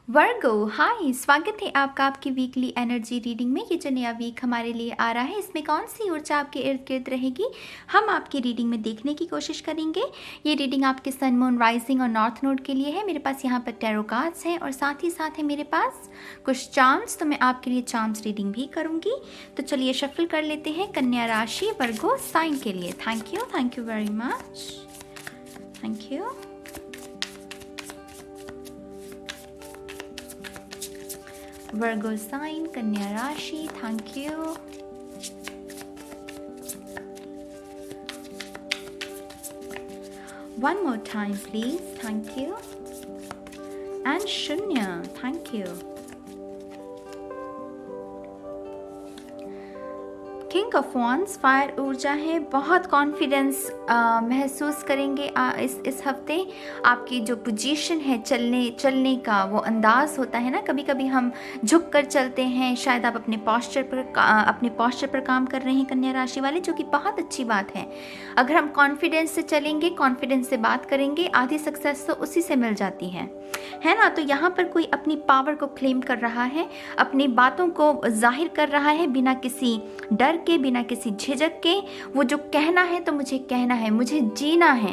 वर्गो हाय, स्वागत है आपका आपकी वीकली एनर्जी रीडिंग में। ये जो नया वीक हमारे लिए आ रहा है, इसमें कौन सी ऊर्जा आपके इर्द गिर्द रहेगी, हम आपकी रीडिंग में देखने की कोशिश करेंगे। ये रीडिंग आपके सन, मून, राइजिंग और नॉर्थ नोड के लिए है। मेरे पास यहाँ पर टैरो कार्ड्स हैं और साथ ही साथ है मेरे पास कुछ चार्म्स, तो मैं आपके लिए चार्म्स रीडिंग भी करूँगी। तो चलिए शफल कर लेते हैं कन्या राशि वर्गो साइन के लिए। Thank you very much, thank you. Virgo sign, कन्या राशि, thank you. One more time please, thank you. And शून्य, thank you. King of wands fire ऊर्जा है, बहुत कॉन्फिडेंस महसूस करेंगे इस हफ्ते। आपकी जो पोजीशन है, चलने का वो अंदाज होता है ना, कभी कभी हम झुक कर चलते हैं, शायद आप अपने पॉस्चर पर काम कर रहे हैं कन्या राशि वाले, जो कि बहुत अच्छी बात है। अगर हम कॉन्फिडेंस से चलेंगे, कॉन्फिडेंस से बात करेंगे, आधी सक्सेस तो उसी से मिल जाती है ना। तो यहाँ पर कोई अपनी पावर को क्लेम कर रहा है, अपनी बातों को जाहिर कर रहा है बिना किसी डर के, बिना किसी झिझक के। वो जो कहना है तो मुझे कहना है, मुझे जीना है।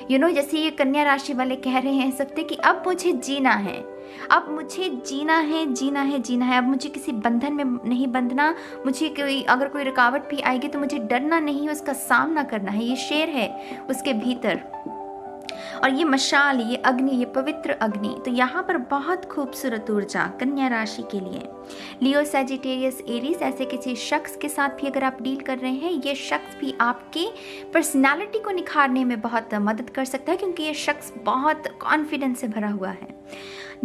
जैसे ये कन्या राशि वाले कह रहे हैं इस हफ्ते कि अब मुझे जीना है, अब मुझे जीना है। अब मुझे किसी बंधन में नहीं बंधना। मुझे अगर कोई रुकावट भी आएगी तो मुझे डरना नहीं, उसका सामना करना है। ये शेर है उसके भीतर, और ये मशाल, ये अग्नि, ये पवित्र अग्नि। तो यहाँ पर बहुत खूबसूरत ऊर्जा कन्या राशि के लिए। लियो, सैजिटेरियस, एरीज, ऐसे किसी शख्स के साथ भी अगर आप डील कर रहे हैं, ये शख्स भी आपके पर्सनालिटी को निखारने में बहुत मदद कर सकता है, क्योंकि ये शख्स बहुत कॉन्फिडेंस से भरा हुआ है।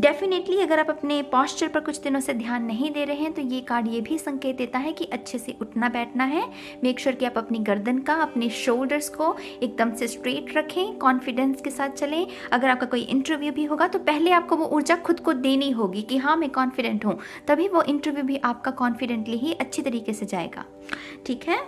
डेफिनेटली अगर आप अपने पॉस्चर पर कुछ दिनों से ध्यान नहीं दे रहे हैं तो ये कार्ड ये भी संकेत देता है कि अच्छे से उठना बैठना है। मेक श्योर कि आप अपनी गर्दन का, अपने शोल्डर्स को एकदम से स्ट्रेट रखें, कॉन्फिडेंस के साथ चलें। अगर आपका कोई इंटरव्यू भी होगा तो पहले आपको वो ऊर्जा खुद को देनी होगी कि हाँ मैं कॉन्फिडेंट हूँ, तभी वो इंटरव्यू भी आपका कॉन्फिडेंटली ही अच्छी तरीके से जाएगा। ठीक है।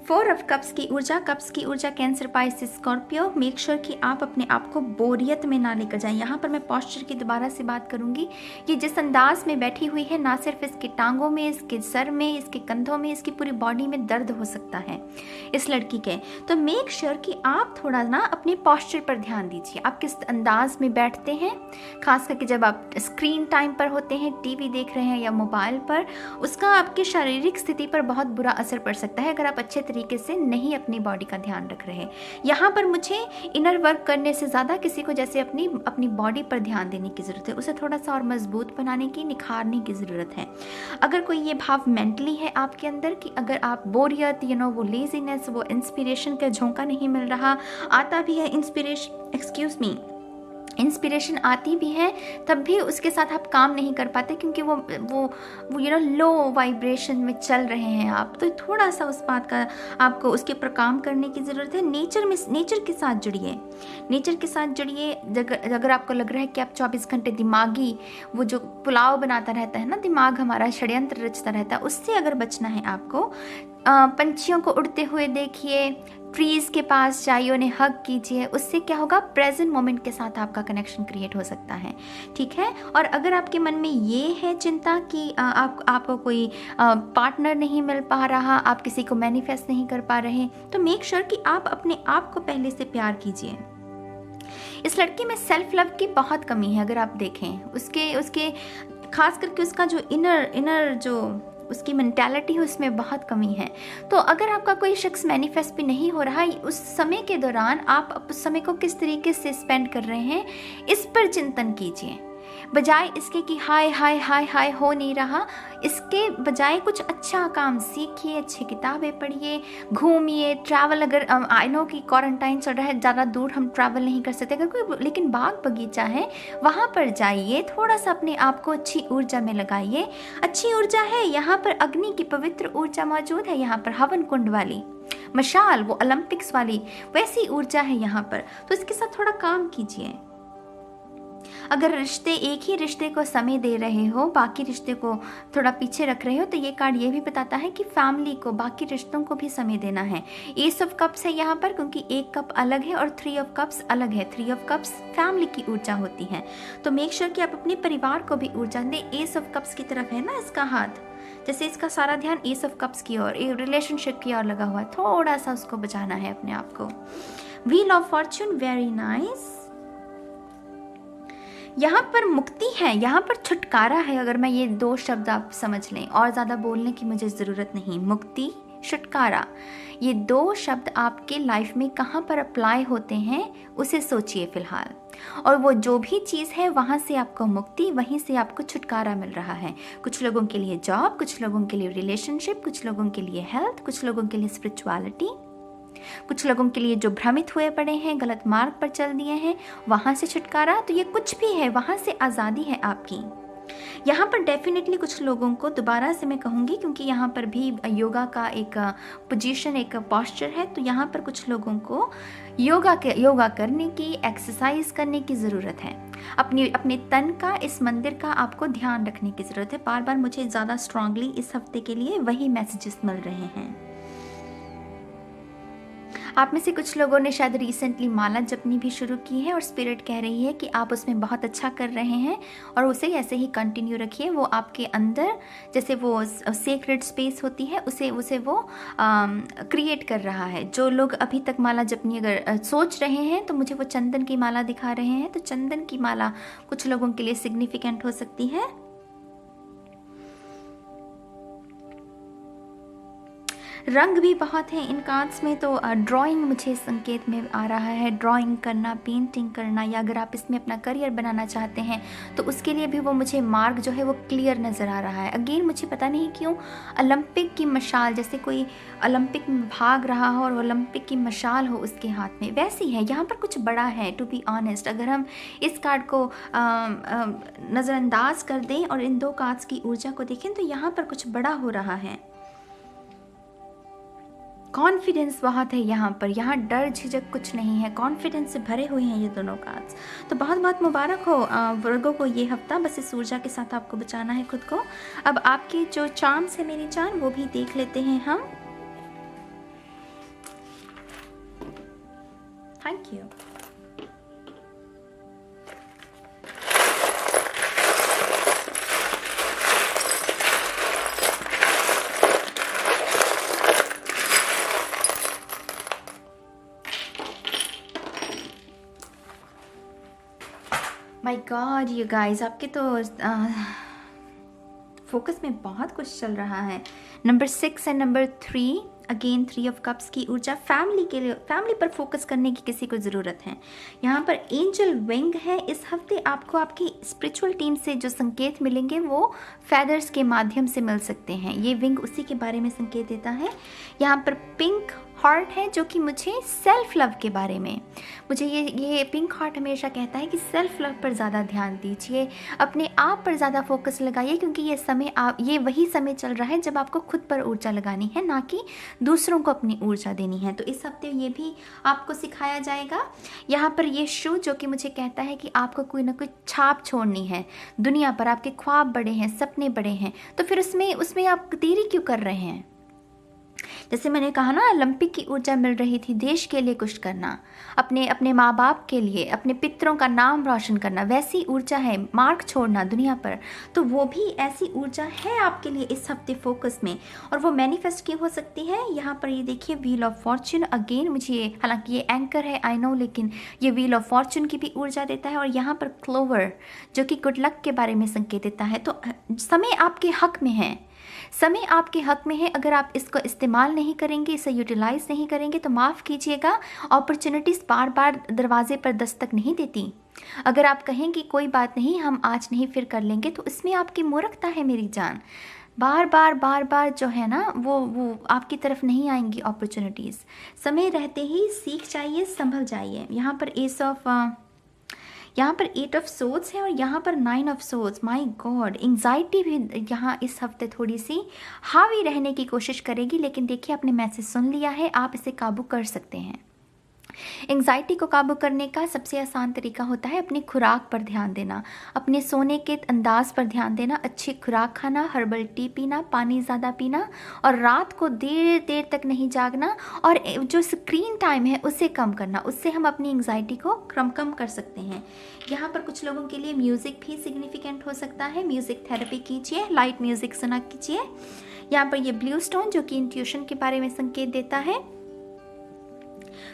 4 ऑफ कप्स की ऊर्जा cancer, Pisces, Scorpio. Make sure कि आप अपने आप को बोरियत में ना लेकर जाएं। यहाँ पर मैं पॉस्चर की दोबारा से बात करूंगी। ये जिस अंदाज में बैठी हुई है, ना सिर्फ इसकी टांगों में, इसके सर में, इसके कंधों में, इसकी पूरी बॉडी में दर्द हो सकता है इस लड़की के। तो मेक श्योर कि आप थोड़ा ना अपने पॉस्चर पर ध्यान दीजिए। आप किस अंदाज में बैठते हैं, खास करके जब आप स्क्रीन टाइम पर होते हैं, टीवी देख रहे हैं या मोबाइल पर, उसका आपकी शारीरिक स्थिति पर बहुत बुरा असर पड़ सकता है अगर आप अच्छे तरीके से नहीं अपनी बॉडी का ध्यान रख रहे हैं। यहाँ पर मुझे इनर वर्क करने से ज़्यादा किसी को जैसे अपनी बॉडी पर ध्यान देने की ज़रूरत है, उसे थोड़ा सा और मजबूत बनाने की, निखारने की ज़रूरत है। अगर कोई ये भाव मेंटली है आपके अंदर कि अगर आप बोरियत, वो लेजीनेस, वो इंस्पिरेशन का झोंका नहीं मिल रहा, आता भी है इंस्पिरेशन आती भी है, तब भी उसके साथ आप काम नहीं कर पाते क्योंकि वो लो वाइब्रेशन में चल रहे हैं आप। तो थोड़ा सा उस बात का आपको उसके ऊपर काम करने की ज़रूरत है। नेचर के साथ जुड़िए। अगर आपको लग रहा है कि आप 24 घंटे दिमागी, वो जो पुलाव बनाता रहता है ना दिमाग हमारा, षड्यंत्र रचता रहता है, उससे अगर बचना है आपको, पंछियों को उड़ते हुए देखिए, ट्रीज़ के पास जाइए, उन्हें हग कीजिए। उससे क्या होगा, प्रेजेंट मोमेंट के साथ आपका कनेक्शन क्रिएट हो सकता है। ठीक है। और अगर आपके मन में ये है चिंता कि आपको कोई पार्टनर नहीं मिल पा रहा, आप किसी को मैनिफेस्ट नहीं कर पा रहे, तो मेक श्योर कि आप अपने आप को पहले से प्यार कीजिए। इस लड़की में सेल्फ लव की बहुत कमी है। अगर आप देखें उसके खास करके उसका जो इनर जो उसकी मेंटालिटी है, उसमें बहुत कमी है। तो अगर आपका कोई शख्स मैनिफेस्ट भी नहीं हो रहा, उस समय के दौरान आप उस समय को किस तरीके से स्पेंड कर रहे हैं, इस पर चिंतन कीजिए। बजाय इसके कि हाय हाय हाय हाय हो नहीं रहा, इसके बजाय कुछ अच्छा काम सीखिए, अच्छी किताबें पढ़िए, घूमिए, ट्रैवल। अगर आई नो कि क्वारंटाइन चल रहा है, ज़्यादा दूर हम ट्रैवल नहीं कर सकते, अगर कोई लेकिन बाग बगीचा है वहाँ पर जाइए, थोड़ा सा अपने आप को अच्छी ऊर्जा में लगाइए। अच्छी ऊर्जा है यहाँ पर, अग्नि की पवित्र ऊर्जा मौजूद है यहाँ पर, हवन कुंड वाली मशाल, वो ओलंपिक्स वाली वैसी ऊर्जा है यहाँ पर। तो इसके साथ थोड़ा काम कीजिए। अगर रिश्ते, एक ही रिश्ते को समय दे रहे हो, बाकी रिश्ते को थोड़ा पीछे रख रहे हो, तो ये कार्ड ये भी बताता है कि फैमिली को, बाकी रिश्तों को भी समय देना है। एस ऑफ कप्स है यहाँ पर, क्योंकि एक कप अलग है और 3 ऑफ कप्स अलग है। 3 ऑफ कप्स फैमिली की ऊर्जा होती है, तो मेक श्योर कि आप अपने परिवार को भी ऊर्जा दें। एस ऑफ कप्स की तरफ है ना इसका हाथ, जैसे इसका सारा ध्यान एस ऑफ कप्स की ओर, एक रिलेशनशिप की ओर लगा हुआ है, थोड़ा सा उसको बचाना है अपने आप को। Wheel of Fortune, very nice. यहाँ पर मुक्ति है, यहाँ पर छुटकारा है। अगर मैं ये 2 शब्द आप समझ लें, और ज़्यादा बोलने की मुझे ज़रूरत नहीं। मुक्ति, छुटकारा, ये 2 शब्द आपके लाइफ में कहाँ पर अप्लाई होते हैं उसे सोचिए फ़िलहाल। और वो जो भी चीज़ है वहाँ से आपको मुक्ति, वहीं से आपको छुटकारा मिल रहा है। कुछ लोगों के लिए जॉब, कुछ लोगों के लिए रिलेशनशिप, कुछ लोगों के लिए हेल्थ, कुछ लोगों के लिए स्पिरिचुअलिटी, कुछ लोगों के लिए जो भ्रमित हुए पड़े हैं, गलत मार्ग पर चल दिए हैं, वहाँ से छुटकारा। तो ये कुछ भी है, वहाँ से आज़ादी है आपकी। यहाँ पर डेफिनेटली कुछ लोगों को, दोबारा से मैं कहूँगी क्योंकि यहाँ पर भी योगा का एक पोजीशन, एक पॉस्चर है, तो यहाँ पर कुछ लोगों को योगा करने की, एक्सरसाइज करने की ज़रूरत है। अपने तन का, इस मंदिर का आपको ध्यान रखने की ज़रूरत है। बार बार मुझे ज़्यादा स्ट्रांगली इस हफ्ते के लिए वही मैसेजेस मिल रहे हैं। आप में से कुछ लोगों ने शायद रिसेंटली माला जपनी भी शुरू की है और स्पिरिट कह रही है कि आप उसमें बहुत अच्छा कर रहे हैं और उसे ऐसे ही कंटिन्यू रखिए। वो आपके अंदर जैसे वो सेक्रेड स्पेस होती है उसे वो क्रिएट कर रहा है। जो लोग अभी तक माला जपनी अगर सोच रहे हैं तो मुझे वो चंदन की माला दिखा रहे हैं, तो चंदन की माला कुछ लोगों के लिए सिग्निफिकेंट हो सकती है। रंग भी बहुत है इन कार्ड्स में, तो ड्राइंग मुझे संकेत में आ रहा है, ड्राइंग करना, पेंटिंग करना, या अगर आप इसमें अपना करियर बनाना चाहते हैं तो उसके लिए भी वो मुझे मार्ग जो है वो क्लियर नज़र आ रहा है। अगेन मुझे पता नहीं क्यों ओलंपिक की मशाल, जैसे कोई ओलंपिक में भाग रहा हो और ओलंपिक की मशाल हो उसके हाथ में, वैसी है। यहाँ पर कुछ बड़ा है, टू बी ऑनेस्ट। अगर हम इस कार्ड को नज़रअंदाज कर दें और इन 2 कार्ड्स की ऊर्जा को देखें तो यहाँ पर कुछ बड़ा हो रहा है। कॉन्फिडेंस बहुत है यहाँ पर, यहाँ डर झिझक कुछ नहीं है, कॉन्फिडेंस से भरे हुए हैं ये दोनों कार्ड्स। तो बहुत बहुत मुबारक हो वर्गों को ये हफ्ता। बस इस ऊर्जा के साथ आपको बचाना है खुद को। अब आपके जो चार्म्स है मेरी जान, वो भी देख लेते हैं हम। Thank you. My God you guys, आपके तो फोकस में बहुत कुछ चल रहा है। Number 6 and number 3, again 3 of cups की ऊर्जा। फैमिली के लिए, फैमिली पर फोकस करने की किसी को ज़रूरत है। यहाँ पर एंजल विंग है। इस हफ्ते आपको आपकी स्पिरिचुअल टीम से जो संकेत मिलेंगे वो फेदर्स के माध्यम से मिल सकते हैं। ये विंग उसी के बारे में संकेत देता है। यहाँ पर पिंक हार्ट है जो कि मुझे सेल्फ लव के बारे में, मुझे ये पिंक हार्ट हमेशा कहता है कि सेल्फ लव पर ज़्यादा ध्यान दीजिए, अपने आप पर ज़्यादा फोकस लगाइए, क्योंकि ये वही समय चल रहा है जब आपको खुद पर ऊर्जा लगानी है, ना कि दूसरों को अपनी ऊर्जा देनी है। तो इस हफ्ते ये भी आपको सिखाया जाएगा। यहाँ पर ये शो जो कि मुझे कहता है कि आपको कोई ना कोई छाप छोड़नी है दुनिया पर। आपके ख्वाब बड़े हैं, सपने बड़े हैं, तो फिर उसमें आप देरी क्यों कर रहे हैं? जैसे मैंने कहा ना, ओलंपिक की ऊर्जा मिल रही थी, देश के लिए कुछ करना, अपने माँ बाप के लिए, अपने पितरों का नाम रोशन करना, वैसी ऊर्जा है, मार्क छोड़ना दुनिया पर। तो वो भी ऐसी ऊर्जा है आपके लिए इस हफ्ते फोकस में, और वो मैनिफेस्ट की हो सकती है। यहाँ पर ये देखिए व्हील ऑफ फॉर्च्यून अगेन, मुझे हालांकि ये एंकर है आई नो, लेकिन ये व्हील ऑफ फॉर्च्यून की भी ऊर्जा देता है। और यहाँ पर क्लोवर जो कि गुड लक के बारे में संकेत देता है। तो समय आपके हक में है, समय आपके हक में है। अगर आप इसको इस्तेमाल नहीं करेंगे, इसे यूटिलाइज नहीं करेंगे, तो माफ़ कीजिएगा, अपॉर्चुनिटीज़ बार बार दरवाजे पर दस्तक नहीं देती। अगर आप कहें कि कोई बात नहीं, हम आज नहीं फिर कर लेंगे, तो इसमें आपकी मूर्खता है मेरी जान। बार बार जो है ना वो आपकी तरफ नहीं आएंगी अपॉर्चुनिटीज़। समय रहते ही सीख जाइए, संभल जाइए। यहाँ पर 8 ऑफ सोर्ड्स है और यहाँ पर 9 of swords. My God, anxiety भी यहाँ इस हफ्ते थोड़ी सी हावी रहने की कोशिश करेगी, लेकिन देखिए आपने मैसेज सुन लिया है, आप इसे काबू कर सकते हैं। एंग्जाइटी को काबू करने का सबसे आसान तरीका होता है अपनी खुराक पर ध्यान देना, अपने सोने के अंदाज पर ध्यान देना, अच्छी खुराक खाना, हर्बल टी पीना, पानी ज़्यादा पीना और रात को देर देर तक नहीं जागना और जो स्क्रीन टाइम है उसे कम करना। उससे हम अपनी एंग्जाइटी को कम कर सकते हैं। यहाँ पर कुछ लोगों के लिए म्यूज़िक भी सिग्निफिकेंट हो सकता है। म्यूज़िक थेरेपी कीजिए, लाइट म्यूज़िक सुना कीजिए। यहाँ पर ये ब्लू स्टोन जो कि इंट्यूशन के बारे में संकेत देता है।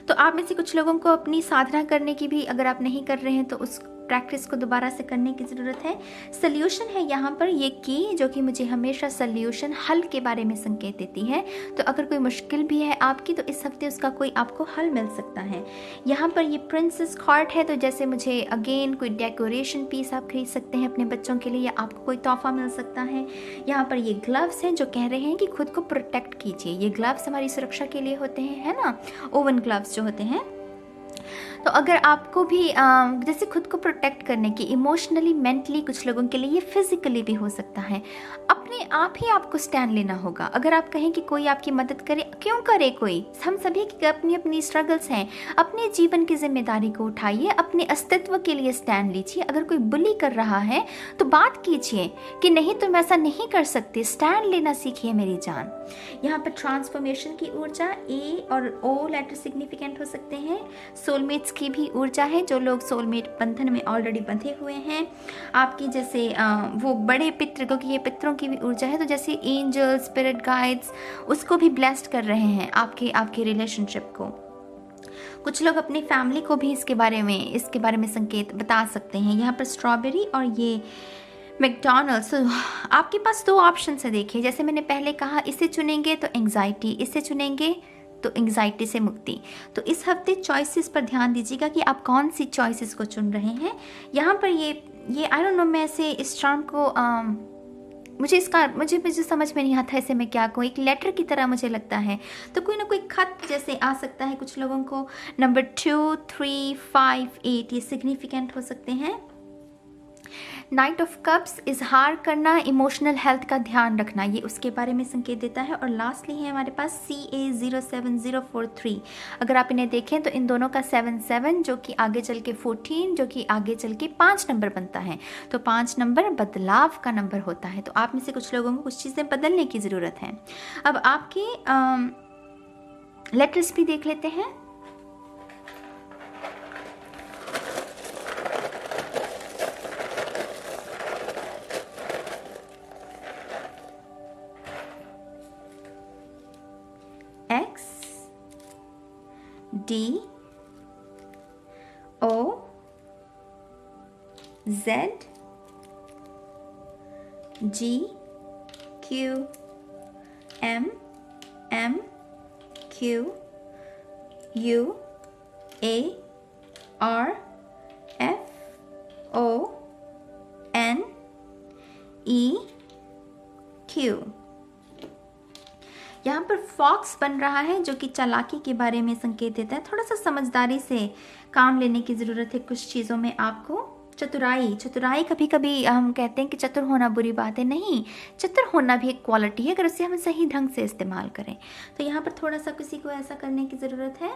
तो आप में से कुछ लोगों को अपनी साधना करने की भी, अगर आप नहीं कर रहे हैं तो उस प्रैक्टिस को दोबारा से करने की ज़रूरत है। सल्यूशन है यहाँ पर ये की, जो कि मुझे हमेशा सल्यूशन, हल के बारे में संकेत देती है। तो अगर कोई मुश्किल भी है आपकी तो इस हफ्ते उसका कोई आपको हल मिल सकता है। यहाँ पर ये प्रिंसेस कार्ड है, तो जैसे मुझे अगेन कोई डेकोरेशन पीस आप खरीद सकते हैं अपने बच्चों के लिए, या आपको कोई तोहफा मिल सकता है। यहाँ पर ये ग्लव्स हैं जो कह रहे हैं कि खुद को प्रोटेक्ट कीजिए। ये ग्लव्स हमारी सुरक्षा के लिए होते हैं, है ना, ओवन ग्लव्स जो होते हैं। तो अगर आपको भी जैसे खुद को प्रोटेक्ट करने की, इमोशनली, मेंटली, कुछ लोगों के लिए ये फिजिकली भी हो सकता है। अपने आप ही आपको स्टैंड लेना होगा। अगर आप कहें कि कोई आपकी मदद करे, क्यों करे कोई, हम सभी की अपनी अपनी स्ट्रगल्स हैं। अपने जीवन की जिम्मेदारी को उठाइए, अपने अस्तित्व के लिए स्टैंड लीजिए। अगर कोई बुली कर रहा है तो बात कीजिए कि नहीं तुम ऐसा नहीं कर सकते, स्टैंड लेना सीखिए मेरी जान। यहाँ पर ट्रांसफॉर्मेशन की ऊर्जा, ए और ओ लेटर सिग्निफिकेंट हो सकते हैं। सोलमेट्स की भी ऊर्जा है, जो लोग सोलमेट बंधन में ऑलरेडी बंधे हुए हैं। आपकी जैसे वो बड़े पितृ, क्योंकि ये पितरों की भी ऊर्जा है, तो जैसे एंजल, स्पिरिट गाइड्स उसको भी ब्लेस्ड कर रहे हैं आपके रिलेशनशिप को। कुछ लोग अपनी फैमिली को भी इसके बारे में संकेत बता सकते हैं। यहाँ पर स्ट्रॉबेरी और ये मैकडॉनल्ड्स, आपके पास दो ऑप्शन है। देखिए, जैसे मैंने पहले कहा, इसे चुनेंगे तो एंग्जाइटी, इसे चुनेंगे तो एंग्जाइटी से मुक्ति। तो इस हफ्ते चॉइसेस पर ध्यान दीजिएगा कि आप कौन सी चॉइसेस को चुन रहे हैं। यहाँ पर ये आई डोंट नो, मैं ऐसे इस टर्म को मुझे समझ में नहीं आता ऐसे मैं क्या कहूँ, एक लेटर की तरह मुझे लगता है। तो कोई ना कोई खत जैसे आ सकता है कुछ लोगों को। नंबर 2, 3, 5, 8 ये सिग्निफिकेंट हो सकते हैं। नाइट ऑफ कप्स, इजहार करना, इमोशनल हेल्थ का ध्यान रखना, ये उसके बारे में संकेत देता है। और लास्टली है हमारे पास CA07043। अगर आप इन्हें देखें तो इन दोनों का 7 जो कि आगे चल के 14 जो कि आगे चल के 5 नंबर बनता है। तो 5 नंबर बदलाव का नंबर होता है। तो आप में से कुछ लोगों को कुछ चीज़ें बदलने की ज़रूरत है। अब आपके लेटर्स भी देख लेते हैं। X, D, O, Z, G, Q, M, Q, U, A, R, F, O, N, E, Q। यहाँ पर फॉक्स बन रहा है जो कि चालाकी के बारे में संकेत देता है। थोड़ा सा समझदारी से काम लेने की ज़रूरत है कुछ चीज़ों में आपको। चतुराई कभी कभी हम कहते हैं कि चतुर होना बुरी बात है, नहीं, चतुर होना भी एक क्वालिटी है अगर उसे हम सही ढंग से इस्तेमाल करें। तो यहाँ पर थोड़ा सा किसी को ऐसा करने की ज़रूरत है।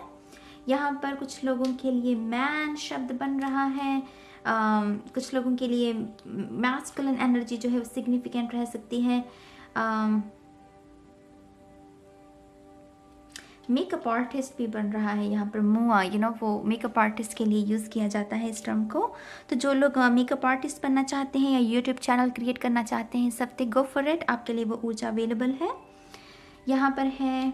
यहाँ पर कुछ लोगों के लिए मैन शब्द बन रहा है। कुछ लोगों के लिए मैस्कुलिन एनर्जी जो है वो सिग्निफिकेंट रह सकती है। मेकअप आर्टिस्ट भी बन रहा है यहाँ पर। मुआ, वो मेकअप आर्टिस्ट के लिए यूज़ किया जाता है इस टर्म को। तो जो लोग मेकअप आर्टिस्ट बनना चाहते हैं या यूट्यूब चैनल क्रिएट करना चाहते हैं इस हफ्ते, गो फॉर इट, आपके लिए वो ऊर्जा अवेलेबल है। यहाँ पर है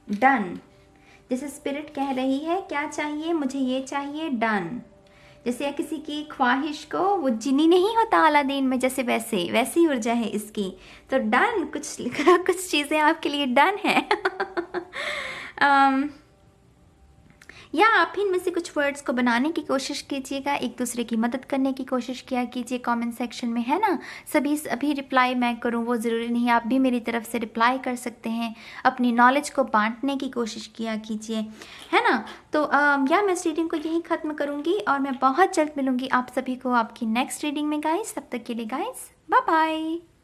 डन। जैसे स्पिरिट कह रही है क्या चाहिए, मुझे ये चाहिए, डन। जैसे किसी की ख्वाहिश को, वो जिनी नहीं होता अलादीन में जैसे, वैसी ऊर्जा है इसकी। तो डन, कुछ चीज़ें आपके लिए डन है। या आप ही इनमें से कुछ वर्ड्स को बनाने की कोशिश कीजिएगा, एक दूसरे की मदद करने की कोशिश किया कीजिए कमेंट सेक्शन में, है ना। सभी रिप्लाई मैं करूं वो ज़रूरी नहीं है, आप भी मेरी तरफ से रिप्लाई कर सकते हैं, अपनी नॉलेज को बांटने की कोशिश किया कीजिए, है ना। तो या मैं इस रीडिंग को यहीं ख़त्म करूँगी और मैं बहुत जल्द मिलूँगी आप सभी को आपकी नेक्स्ट रीडिंग में गाइस। तब तक के लिए गाइस बाय बाय।